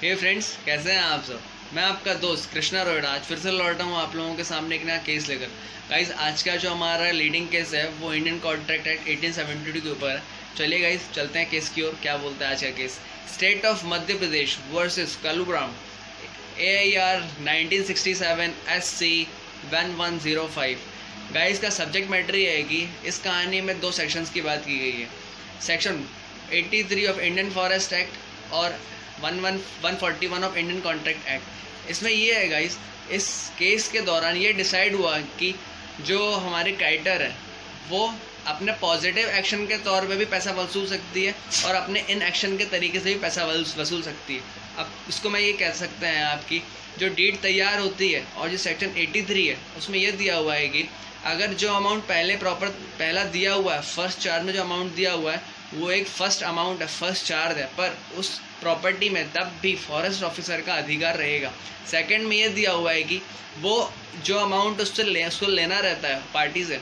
हे friends, कैसे हैं आप सब। मैं आपका दोस्त कृष्णा रोहिड़ा आज फिर से लौटा हूँ आप लोगों के सामने एक नया केस लेकर। गाइस, आज का जो हमारा लीडिंग केस है वो इंडियन कॉन्ट्रैक्ट एक्ट 1872 के ऊपर है। चलिए गाइस, चलते हैं केस की ओर। क्या बोलता है आज का case. State of Madhya Pradesh versus Kaluram, AIR 1967 SC 1105। Guys का सब्जेक्ट मैटर ये है कि इस कहानी में दो सेक्शंस की बात की गई है। Section 83 of Indian forest act और 141 ऑफ इंडियन कॉन्ट्रैक्ट एक्ट। इसमें ये है गाइस, इस केस के दौरान ये डिसाइड हुआ कि जो हमारे क्राइटर है वो अपने पॉजिटिव एक्शन के तौर पे भी पैसा वसूल सकती है और अपने इन एक्शन के तरीके से भी पैसा वसूल सकती है। अब इसको मैं ये कह सकते हैं आपकी जो डीड तैयार होती है और जो सेक्शन 83 है उसमें यह दिया हुआ है कि अगर जो अमाउंट पहला दिया हुआ है, फर्स्ट चार्ज में जो अमाउंट दिया हुआ है वो एक फर्स्ट अमाउंट है, फर्स्ट चार्ज है, पर उस प्रॉपर्टी में तब भी फॉरेस्ट ऑफिसर का अधिकार रहेगा। सेकंड में ये दिया हुआ है कि वो जो अमाउंट उसको लेना रहता है पार्टी से,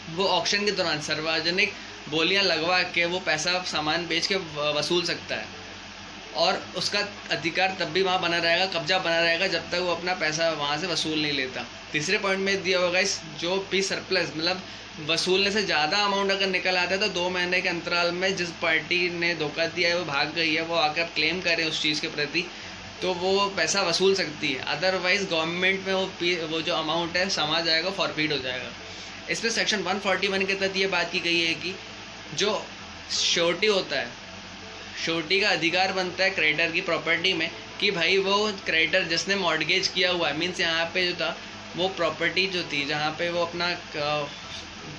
वो ऑक्शन के दौरान सार्वजनिक बोलियां लगवा के वो पैसा सामान बेच के वसूल सकता है और उसका अधिकार तब भी वहाँ बना रहेगा, कब्जा बना रहेगा जब तक वो अपना पैसा वहाँ से वसूल नहीं लेता। तीसरे पॉइंट में दिया होगा इस जो भी सरप्लस मतलब वसूलने से ज़्यादा अमाउंट अगर निकल आता है तो 2 महीने के अंतराल में जिस पार्टी ने धोखा दिया है वो भाग गई है, वो आकर क्लेम करे उस चीज़ के प्रति, तो वो पैसा वसूल सकती है। अदरवाइज गवर्नमेंट में वो जो अमाउंट है समा जाएगा, फॉरफिट हो जाएगा। इसमें सेक्शन 141 के तहत ये बात की गई है कि जो श्योरिटी होता है, श्योरिटी का अधिकार बनता है क्रेडिटर की प्रॉपर्टी में कि भाई वो क्रेडिटर जिसने मॉर्गेज किया हुआ है, मीन्स यहाँ पे जो था वो प्रॉपर्टी जो थी जहाँ पे वो अपना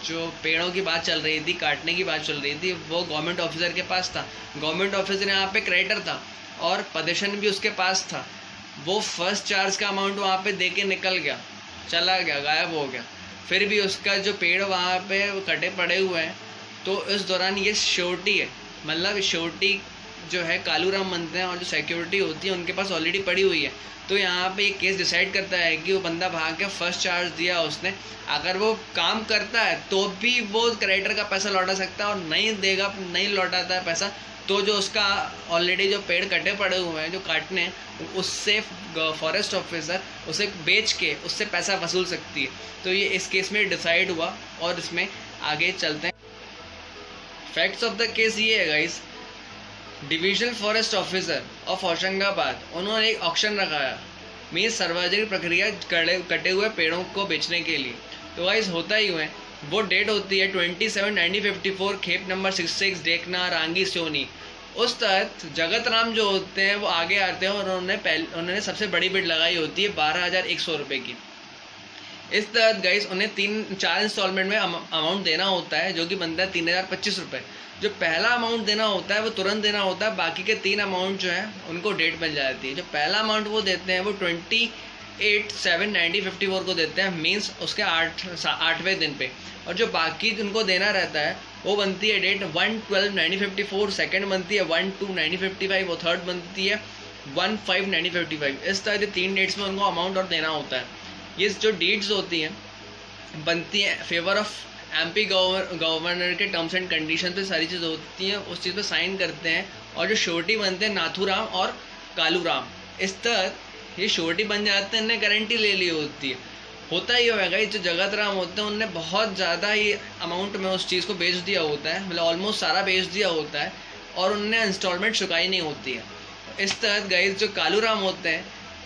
जो पेड़ों की बात चल रही थी, काटने की बात चल रही थी, वो गवर्नमेंट ऑफिसर के पास था। गवर्नमेंट ऑफिसर यहाँ पे क्रेडिटर था और पोजीशन भी उसके पास था। वो फर्स्ट चार्ज का अमाउंट वहाँ पे दे के निकल गया, चला गया, गायब हो गया। फिर भी उसका जो पेड़ वहाँ पे कटे पड़े हुए हैं, तो इस दौरान ये श्योरिटी है, मतलब श्योरिटी जो है कालूराम बनते हैं और जो सिक्योरिटी होती है उनके पास ऑलरेडी पड़ी हुई है। तो यहाँ पे एक केस डिसाइड करता है कि वो बंदा भाग के फर्स्ट चार्ज दिया उसने, अगर वो काम करता है तो भी वो क्रेडिटर का पैसा लौटा सकता है और नहीं देगा, नहीं लौटाता है पैसा, तो जो उसका ऑलरेडी जो पेड़ कटे पड़े हुए हैं जो काटने, उससे फॉरेस्ट ऑफिसर उसे बेच के उससे पैसा वसूल सकती है। तो ये इस केस में डिसाइड हुआ और इसमें आगे चलते हैं। फैक्ट्स ऑफ द केस ये है guys, divisional forest officer of Hoshangabad उन्होंने एक ऑक्शन रखाया, मीन्स सार्वजनिक प्रक्रिया कटे हुए पेड़ों को बेचने के लिए। तो गाइस होता ही हुआ है, वो डेट होती है 27/1954, खेप नंबर 66, देखना रांगी सोनी। उस तहत जगत राम जो होते हैं वो आगे आते हैं और उन्होंने सबसे बड़ी बिड लगाई होती है 12,100 रुपये की। इस तहत गाइस उन्हें 4 इंस्टॉलमेंट में अमाउंट देना होता है, जो कि बनता है 3,025 रुपये। जो पहला अमाउंट देना होता है वो तुरंत देना होता है, बाकी के 3 अमाउंट जो है उनको डेट मिल जाती है। जो पहला अमाउंट वो देते हैं वो 28/7/1954 को देते हैं, मीन्स उसके 8वें दिन पे। और जो बाकी उनको देना रहता है वो बनती है डेट 1/12/1954, सेकेंड बनती है 1/2/1955 और थर्ड बनती है 1/5/1955। इस तरह के 3 डेट्स में उनको अमाउंट और देना होता है। ये जो डेट्स होती हैं बनती हैं फेवर ऑफ MP गवर्नर के टर्म्स एंड कंडीशन पे सारी चीज़ होती हैं, उस चीज़ पे साइन करते हैं। और जो श्योरिटी बनते हैं नाथूराम और कालूराम, इस तहत ये श्योरिटी बन जाते हैं, इन्हें गारंटी ले ली होती है। होता ही होगा जो जगत राम होते हैं उनने बहुत ज़्यादा ही अमाउंट में उस चीज़ को बेच दिया होता है, मतलब ऑलमोस्ट सारा बेच दिया होता है और उनने इंस्टॉलमेंट चुकाई नहीं होती है। इस तहत गाइस जो कालूराम होते हैं,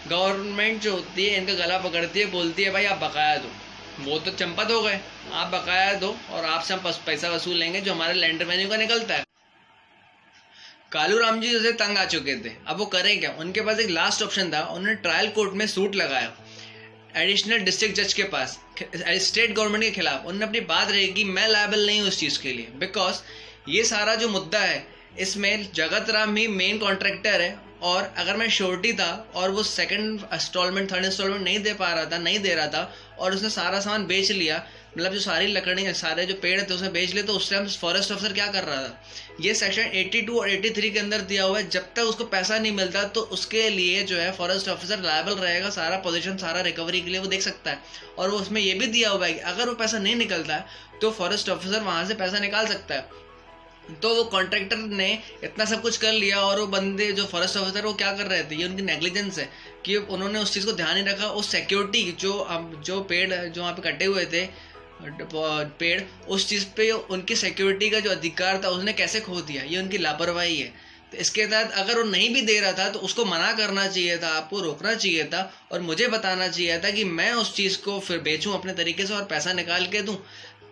गवर्नमेंट जो होती है इनका गला पकड़ती है, बोलती है भाई आप बकाया दो। वो तो चंपत हो गए, आप बकाया दो और आपसे हम पैसा वसूल लेंगे जो हमारे लैंड रेवेन्यू का निकलता है। कालूराम जी जैसे तंग आ चुके थे, अब वो करें क्या। उनके पास एक लास्ट ऑप्शन था, उन्होंने ट्रायल कोर्ट में सूट लगाया एडिशनल डिस्ट्रिक्ट जज के पास स्टेट गवर्नमेंट के खिलाफ। उन्होंने अपनी बात रही कि मैं लायबल नहीं हूँ उस चीज़ के लिए, बिकॉज ये सारा जो मुद्दा है इसमें जगत राम ही मेन कॉन्ट्रैक्टर है और अगर मैं श्योरिटी था और वो सेकंड इंस्टॉलमेंट थर्ड इंस्टॉलमेंट नहीं दे पा रहा था, नहीं दे रहा था और उसने सारा सामान बेच लिया, मतलब जो सारी लकड़ियाँ सारे जो पेड़ थे उसे बेच लिए, तो उस टाइम फॉरेस्ट ऑफिसर क्या कर रहा था। ये सेक्शन 82 और 83 के अंदर दिया हुआ है, जब तक उसको पैसा नहीं मिलता तो उसके लिए जो है फॉरेस्ट ऑफिसर लायबल रहेगा, सारा पोजीशन सारा रिकवरी के लिए वो देख सकता है। और वो उसमें ये भी दिया हुआ है कि अगर वो पैसा नहीं निकलता है तो फॉरेस्ट ऑफिसर वहाँ से पैसा निकाल सकता है। तो वो कॉन्ट्रैक्टर ने इतना सब कुछ कर लिया और वो बंदे जो फॉरेस्ट ऑफिसर वो क्या कर रहे थे, ये उनकी नेग्लिजेंस है कि उन्होंने उस चीज़ को ध्यान नहीं रखा। उस सिक्योरिटी जो पेड़ जो वहाँ पे कटे हुए थे पेड़, उस चीज़ पे उनकी सिक्योरिटी का जो अधिकार था उसने कैसे खो दिया, ये उनकी लापरवाही है। तो इसके तहत अगर वो नहीं भी दे रहा था तो उसको मना करना चाहिए था, आपको रोकना चाहिए था और मुझे बताना चाहिए था कि मैं उस चीज़ को फिर बेचूं अपने तरीके से और पैसा निकाल के दूं।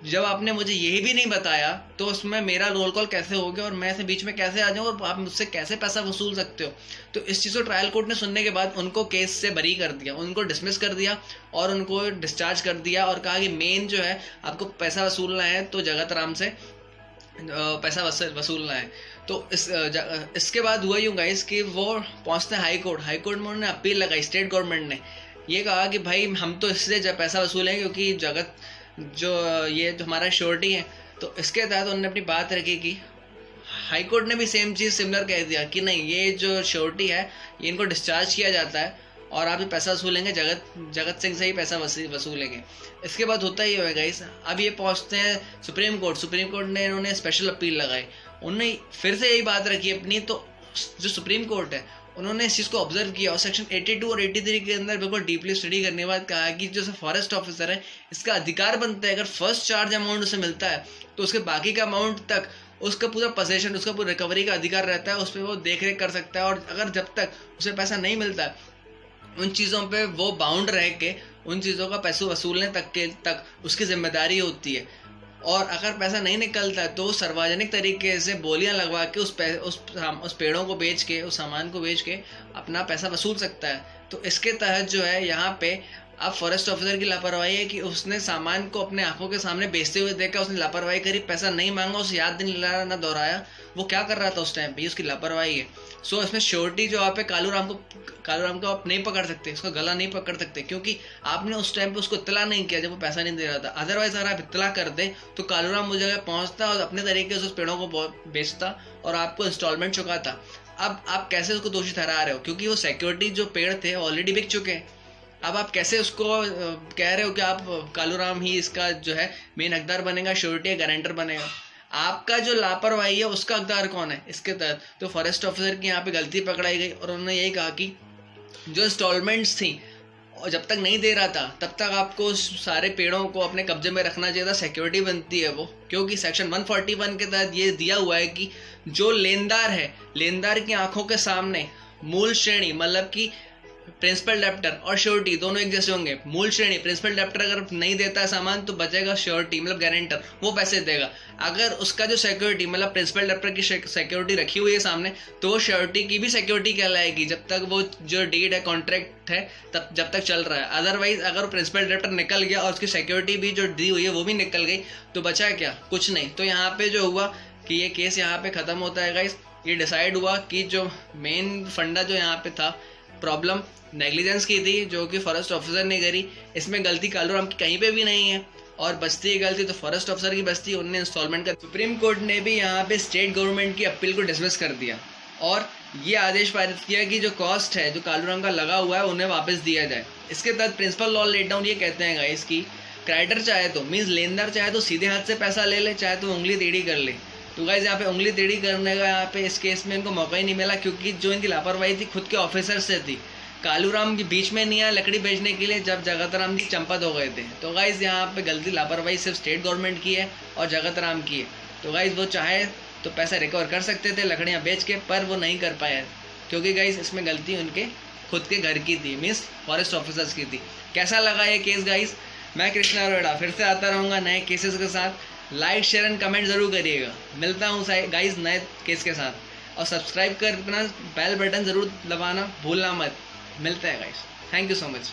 जब आपने मुझे यही भी नहीं बताया तो उसमें मेरा रोल कॉल कैसे हो गया और मैं ऐसे बीच में कैसे आ जाऊँ और आप मुझसे कैसे पैसा वसूल सकते हो। तो इस चीज़ को ट्रायल कोर्ट ने सुनने के बाद उनको केस से बरी कर दिया, उनको डिसमिस कर दिया और उनको डिस्चार्ज कर दिया और कहा कि मेन जो है आपको पैसा वसूलना है तो जगत राम से पैसा वसूलना है। तो इसके बाद हुआ यूँ गाइस कि वो पहुँचते हाई कोर्ट में उन्होंने अपील लगाई। स्टेट गवर्नमेंट ने ये कहा कि भाई हम तो इससे पैसा वसूलेंगे क्योंकि जगत जो ये जो हमारा श्योरिटी है। तो इसके तहत उन्होंने अपनी बात रखी कि हाई कोर्ट ने भी सेम चीज़ सिमिलर कह दिया कि नहीं, ये जो श्योरिटी है ये इनको डिस्चार्ज किया जाता है और आप ये पैसा वसूलेंगे जगत सिंह से ही पैसा वसूलेंगे। इसके बाद होता ही होगा इस अब ये पहुंचते हैं सुप्रीम कोर्ट ने इन्होंने स्पेशल अपील लगाई। उन्होंने फिर से यही बात रखी अपनी। तो जो सुप्रीम कोर्ट है उन्होंने इस चीज़ को ऑब्जर्व किया और सेक्शन 82 और 83 के अंदर बिल्कुल डीपली स्टडी करने के बाद कहा कि जो फॉरेस्ट ऑफिसर है इसका अधिकार बनता है अगर फर्स्ट चार्ज अमाउंट उसे मिलता है तो उसके बाकी का अमाउंट तक उसका पूरा पोजेशन, उसका पूरा रिकवरी का अधिकार रहता है, उस पर वो देख रेख कर सकता है। और अगर जब तक उसे पैसा नहीं मिलता उन चीज़ों पे वो बाउंड रह के उन चीज़ों का पैसा वसूलने तक उसकी जिम्मेदारी होती है। और अगर पैसा नहीं निकलता तो सार्वजनिक तरीके से बोलियां लगवा के उस पेड़ों को बेच के, उस सामान को बेच के अपना पैसा वसूल सकता है। तो इसके तहत जो है यहाँ पे अब फॉरेस्ट ऑफिसर की लापरवाही है कि उसने सामान को अपने आंखों के सामने बेचते हुए देखा, उसने लापरवाही करी, पैसा नहीं मांगा, उसे याद नहीं दिलाया, ना दोहराया। वो क्या कर रहा था उस टाइम पे, उसकी लापरवाही है। सो इसमें श्योरिटी जो आप कालूराम को आप नहीं पकड़ सकते, उसका गला नहीं पकड़ सकते क्योंकि आपने उस टाइम पे उसको इत्तला नहीं किया जब वो पैसा नहीं दे रहा था। अदरवाइज अगर आप इत्तला कर दे तो कालूराम उस जगह पहुंचता और अपने तरीके से उस पेड़ों को बेचता और आपको इंस्टॉलमेंट चुकाता। अब आप कैसे उसको दोषी ठहरा रहे हो क्योंकि वो सिक्योरिटी जो पेड़ थे ऑलरेडी बिक चुके हैं। अब आप कैसे उसको कह रहे हो कि आप कालूराम ही इसका जो है मेन हकदार बनेगा, श्योरिटी या गारंटर बनेगा। आपका जो लापरवाही है उसका हकदार कौन है इसके तहत? तो फॉरेस्ट ऑफिसर की यहाँ पे गलती पकड़ाई गई और उन्होंने यही कहा कि जो इंस्टॉलमेंट्स थी और जब तक नहीं दे रहा था तब तक आपको सारे पेड़ों को अपने कब्जे में रखना चाहिए था, सिक्योरिटी बनती है वो। क्योंकि सेक्शन 141 के तहत ये दिया हुआ है कि जो लेनदार है, लेनदार की आंखों के सामने मूल श्रेणी मतलब कि प्रिंसिपल डेप्टर और श्योरिटी दोनों एक जैसे होंगे। मूल श्रेणी प्रिंसिपल डेप्टर अगर नहीं देता है सामान तो बचेगा श्योरिटी मतलब गारंटर, वो पैसे देगा। अगर उसका जो सिक्योरिटी मतलब प्रिंसिपल डेप्टर की सिक्योरिटी रखी हुई है सामने तो वो श्योरिटी की भी सिक्योरिटी कहलाएगी जब तक वो जो डीड है कॉन्ट्रैक्ट है तब जब तक चल रहा है। अदरवाइज अगर प्रिंसिपल डेप्टर निकल गया और उसकी सिक्योरिटी भी जो दी हुई है वो भी निकल गई तो बचा क्या, कुछ नहीं। तो यहाँ पे जो हुआ कि ये केस यहाँ पे खत्म होता है गाइस। ये डिसाइड हुआ कि जो मेन फंडा जो यहाँ पे था प्रॉब्लम नेग्लिजेंस की थी जो कि फॉरेस्ट ऑफिसर ने करी। इसमें गलती कालूराम की कहीं पे भी नहीं है और बचती है गलती तो फॉरेस्ट ऑफिसर की बचती है, उन्होंने इंस्टॉलमेंट का। सुप्रीम कोर्ट ने भी यहाँ पे स्टेट गवर्नमेंट की अपील को डिसमिस कर दिया और ये आदेश पारित किया कि जो कॉस्ट है जो कालूराम का लगा हुआ है उन्हें वापस दिया जाए। इसके तहत प्रिंसिपल लॉ लेट डाउन ये कहते हैं गाइस कि क्रेडिटर चाहे तो मीन्स लेनदार चाहे तो सीधे हाथ से पैसा ले ले, चाहे तो उंगली टेढ़ी कर ले। तो गाइस यहाँ पे उंगली टेढ़ी करने का यहाँ पे इस केस में इनको मौका ही नहीं मिला क्योंकि जो इनकी लापरवाही थी खुद के ऑफिसर से थी। कालूराम के बीच में नहीं आया लकड़ी बेचने के लिए जब जगत राम जी चंपत हो गए थे। तो गाइस यहाँ पे गलती लापरवाही सिर्फ स्टेट गवर्नमेंट की है और जगत राम की है। तो गाइस वो चाहे तो पैसा रिकवर कर सकते थे लकड़ियाँ बेच के, पर वो नहीं कर पाए क्योंकि गाइस इसमें गलती उनके खुद के घर की थी, मीन्स फॉरेस्ट ऑफिसर्स की थी। कैसा लगा ये केस गाइस? मैं कृष्णा अरोड़ा फिर से आता रहूँगा नए केसेस के साथ। लाइक शेयर एंड कमेंट जरूर करिएगा। मिलता हूँ गाइस नए केस के साथ और सब्सक्राइब करना, बेल बटन जरूर दबाना भूलना मत। मिलते हैं guys, thank you so much.